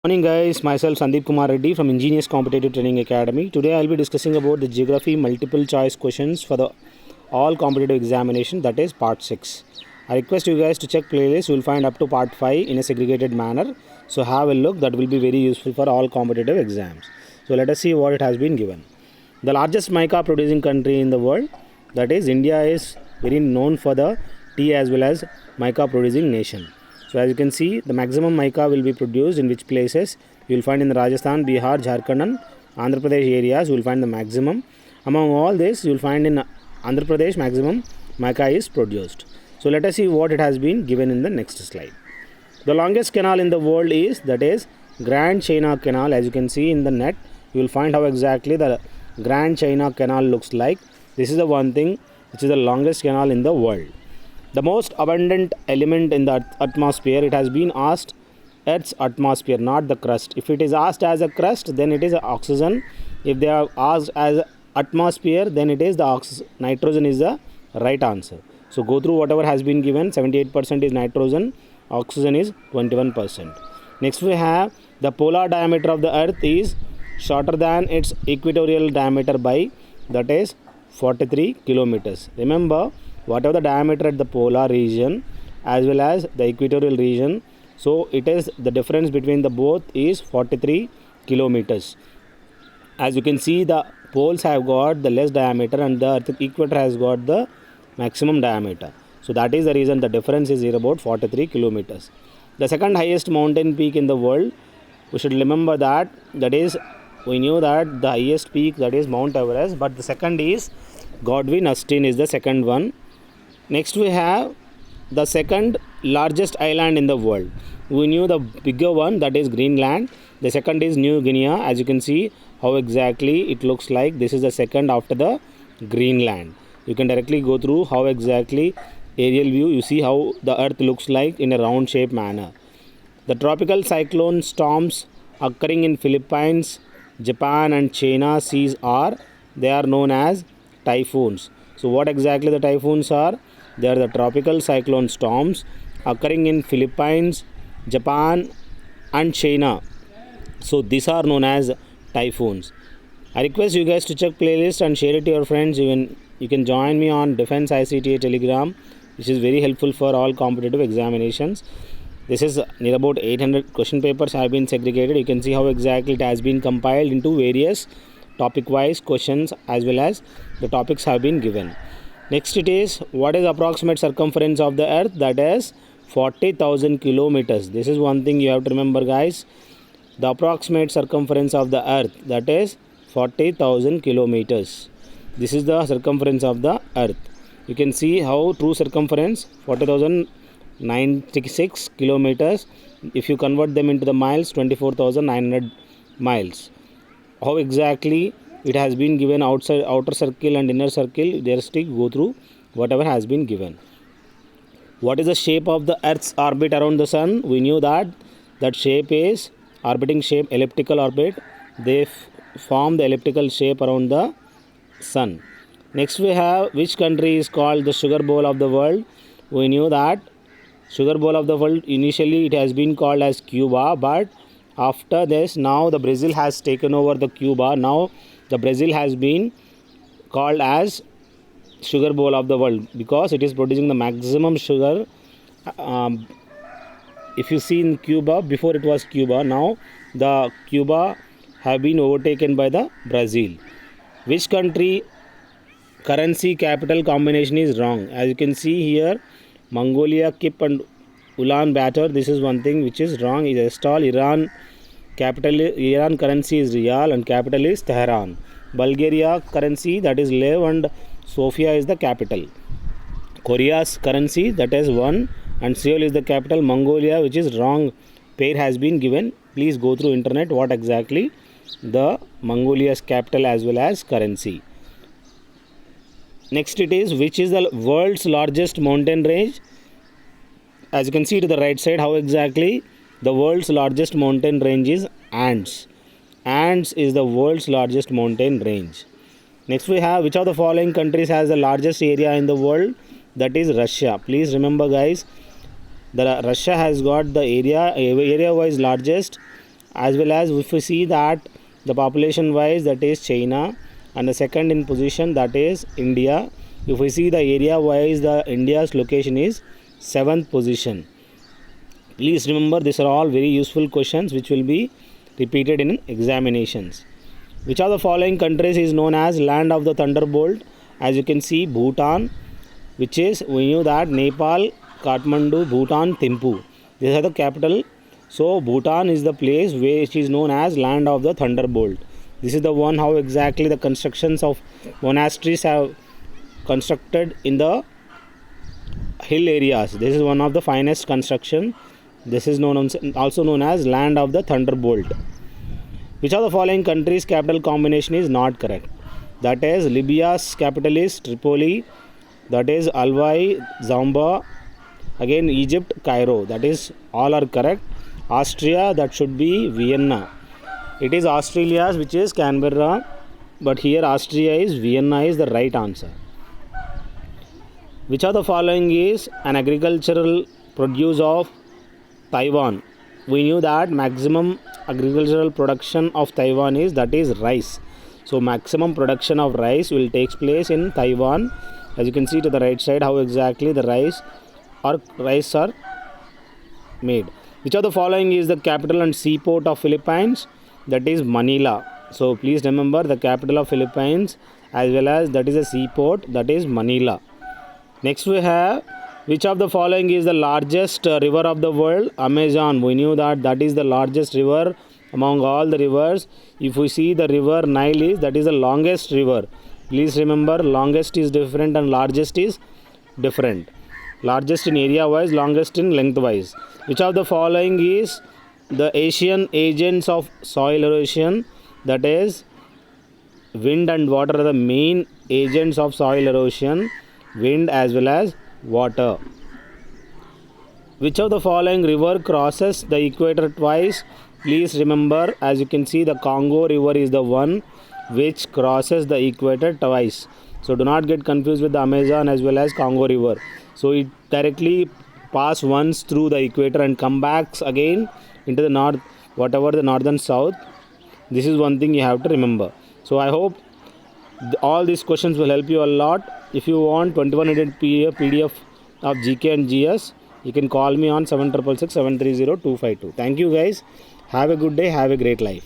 Morning guys, myself Sandeep Kumar Reddy from Ingenious Competitive Training Academy. Today I'll be discussing about the geography multiple choice questions for the all competitive examination, that is part 6. I request you guys to check playlist. You will find up to part 5 in a segregated manner. So have a look, that will be very useful for all competitive exams. So let us see what it has been given. The largest mica producing country in the world, that is India, is very known for the tea as well as mica producing nation. So as you can see, the maximum mica will be produced in which places? You will find in the Rajasthan, Bihar, Jharkhand and Andhra Pradesh areas. You will find the maximum. Among all this, you will find in Andhra Pradesh maximum mica is produced. So let us see what it has been given in the next slide. The longest canal in the world is, that is Grand China Canal. As you can see in the net, you will find how exactly the Grand China Canal looks like. This is the one thing which is the longest canal in the world. The most abundant element in the atmosphere, it has been asked Earth's atmosphere, not the crust. If it is asked as a crust, then it is oxygen. If they are asked as atmosphere, then it is the nitrogen is the right answer. So go through whatever has been given. 78% is nitrogen, oxygen is 21%. Next we have the polar diameter of the Earth is shorter than its equatorial diameter by, that is 43 kilometers. Remember, whatever the diameter at the polar region as well as the equatorial region, so it is the difference between the both is 43 kilometers. As you can see, the poles have got the less diameter and the equator has got the maximum diameter. So that is the reason the difference is here about 43 kilometers. The second highest mountain peak in the world, we should remember that is, we knew that the highest peak, that is Mount Everest, but the second is Godwin Austen is the second one. Next we have the second largest island in the world. We knew the bigger one, that is Greenland. The second is New Guinea. As you can see how exactly it looks like. This is the second after the Greenland. You can directly go through how exactly aerial view. You see how the earth looks like in a round shape manner. The tropical cyclone storms occurring in Philippines, Japan and China seas they are known as typhoons. So what exactly the typhoons are? They are the tropical cyclone storms occurring in Philippines, Japan and China. So these are known as typhoons. I request you guys to check playlist and share it to your friends. Even you can join me on Defense ICTA Telegram, which is very helpful for all competitive examinations. This is near about 800 question papers have been segregated. You can see how exactly it has been compiled into various topic wise questions as well as the topics have been given. Next it is, what is approximate circumference of the earth? That is 40,000 kilometers. This is one thing you have to remember guys. The approximate circumference of the earth, that is 40,000 kilometers. This is the circumference of the earth. You can see how true circumference 40,096 kilometers. If you convert them into the miles, 24,900 miles. How exactly it has been given outside outer circle and inner circle, just go through whatever has been given. What is the shape of the earth's orbit around the sun? We knew that shape is orbiting shape, elliptical orbit. They form the elliptical shape around the sun. Next we have, which country is called the sugar bowl of the world? We knew that sugar bowl of the world, initially it has been called as Cuba, but after this now the Brazil has taken over the Cuba. Now the Brazil has been called as sugar bowl of the world because it is producing the maximum sugar. If you see in Cuba, before it was Cuba, now the Cuba have been overtaken by the Brazil. Which country currency capital combination is wrong? As you can see here, Mongolia, Kip and Ulaanbaatar, this is one thing which is wrong. Is Estal. Iran currency is Riyal and capital is Tehran. Bulgaria currency, that is Lev and Sofia is the capital. Korea's currency, that is Won and Seoul is the capital. Mongolia, which is wrong, pair has been given. Please go through internet what exactly the Mongolia's capital as well as currency. Next it is, which is the world's largest mountain range? As you can see to the right side, how exactly the world's largest mountain range is Andes. Andes is the world's largest mountain range. Next we have, which of the following countries has the largest area in the world? That is Russia. Please remember guys, Russia has got the area wise largest as well as if we see that the population wise, that is China, and the second in position, that is India. If we see the area wise, the India's location is 7th position. Please remember, these are all very useful questions which will be repeated in examinations. Which of the following countries is known as land of the thunderbolt? As you can see, Bhutan, which is, we knew that Nepal, Kathmandu, Bhutan, Thimphu. These are the capital. So Bhutan is the place which is known as land of the thunderbolt. This is the one how exactly the constructions of monasteries have constructed in the hill areas. This is one of the finest construction. This is also known as land of the thunderbolt. Which of the following countries' capital combination is not correct? That is, Libya's capital is Tripoli. That is Alwai, Zamba. Again, Egypt, Cairo. That is, all are correct. Austria, that should be Vienna. It is Australia's, which is Canberra, but here Austria is Vienna is the right answer. Which of the following is an agricultural produce of Taiwan? We knew that maximum agricultural production of Taiwan is, that is, rice. So maximum production of rice will take place in Taiwan. As you can see to the right side, how exactly the rice are made. Which of the following is the capital and seaport of Philippines? That is Manila. So please remember, the capital of Philippines as well as that is a seaport, that is Manila. Next we have, which of the following is the largest river of the world? Amazon. We knew that that is the largest river among all the rivers. If we see the river Nile is, that is the longest river. Please remember, longest is different and largest is different. Largest in area wise, longest in length wise. Which of the following is the Asian agents of soil erosion? That is, wind and water are the main agents of soil erosion. Wind as well as water. Which of the following river crosses the equator twice? Please remember, as you can see, the Congo river is the one which crosses the equator twice. So do not get confused with the Amazon as well as Congo river. So it directly pass once through the equator and come back again into the north, whatever the northern south. This is one thing you have to remember. So I hope all these questions will help you a lot. If you want 2100 PDF of GK and GS, you can call me on 7666 730 252. Thank you guys. Have a good day. Have a great life.